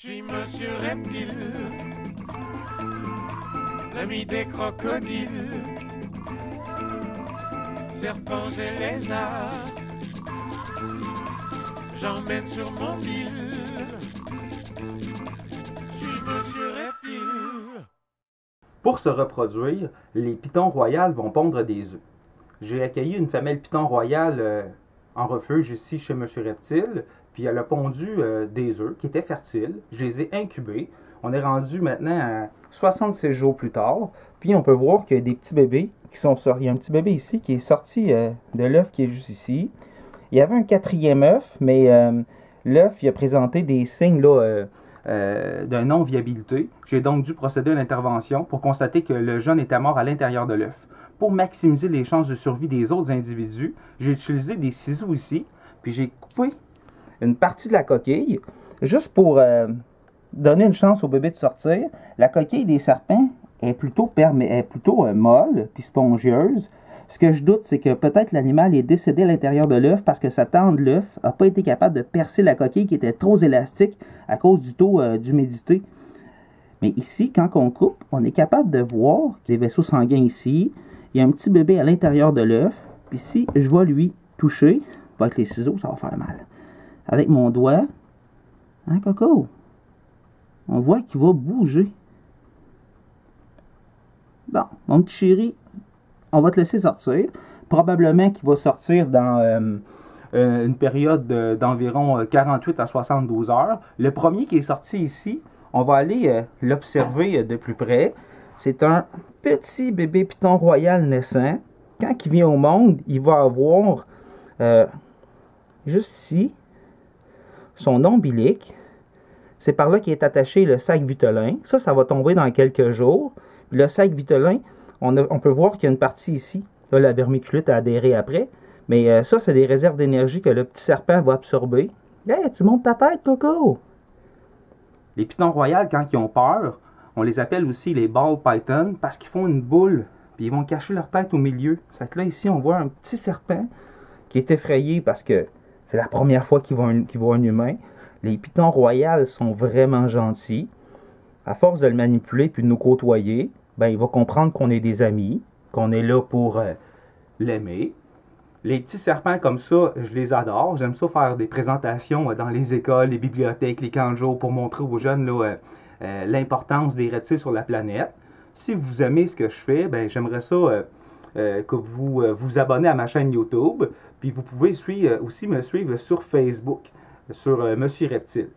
Je suis Monsieur Reptile, l'ami des crocodiles, serpents et lézards, j'emmène sur mon île. Je suis Monsieur Reptile. Pour se reproduire, les pitons royales vont pondre des œufs. J'ai accueilli une femelle piton royale en refuge ici chez Monsieur Reptile, puis elle a pondu des œufs qui étaient fertiles. Je les ai incubés. On est rendu maintenant à 66 jours plus tard, puis on peut voir qu'il y a des petits bébés qui sont sortis. Il y a un petit bébé ici qui est sorti de l'œuf qui est juste ici. Il y avait un quatrième œuf, mais l'œuf il a présenté des signes là, de non-viabilité. J'ai donc dû procéder à une intervention pour constater que le jeune était mort à l'intérieur de l'œuf. Pour maximiser les chances de survie des autres individus, j'ai utilisé des ciseaux ici, puis j'ai coupé une partie de la coquille, juste pour donner une chance au bébé de sortir. La coquille des serpents est plutôt molle, puis spongieuse. Ce que je doute, c'est que peut-être l'animal est décédé à l'intérieur de l'œuf parce que sa tendre de l'œuf n'a pas été capable de percer la coquille qui était trop élastique à cause du taux d'humidité. Mais ici, quand on coupe, on est capable de voir les vaisseaux sanguins ici. Il y a un petit bébé à l'intérieur de l'œuf. Puis si je vais lui toucher, pas avec les ciseaux, ça va faire mal. Avec mon doigt, hein, Coco? On voit qu'il va bouger. Bon, mon petit chéri, on va te laisser sortir. Probablement qu'il va sortir dans une période d'environ 48 à 72 heures. Le premier qui est sorti ici, on va aller l'observer de plus près. C'est un petit bébé piton royal naissant. Quand il vient au monde, il va avoir juste ici son ombilic. C'est par là qu'est attaché le sac vitellin. Ça va tomber dans quelques jours. Le sac vitellin, on peut voir qu'il y a une partie ici. Là, la vermiculite a adhéré après. Mais ça, c'est des réserves d'énergie que le petit serpent va absorber. Hey, tu montes ta tête, Coco! Les pitons royales, quand ils ont peur, on les appelle aussi les ball pythons parce qu'ils font une boule. Puis ils vont cacher leur tête au milieu. C'est que là, ici, on voit un petit serpent qui est effrayé parce que c'est la première fois qu'il voit un humain. Les pitons royales sont vraiment gentils. À force de le manipuler puis de nous côtoyer, ben, il va comprendre qu'on est des amis, qu'on est là pour l'aimer. Les petits serpents comme ça, je les adore. J'aime ça faire des présentations dans les écoles, les bibliothèques, les camps de jour pour montrer aux jeunes l'importance des reptiles sur la planète. Si vous aimez ce que je fais, ben, j'aimerais ça que vous vous abonnez à ma chaîne YouTube. Puis vous pouvez aussi me suivre sur Facebook, sur Monsieur Reptile.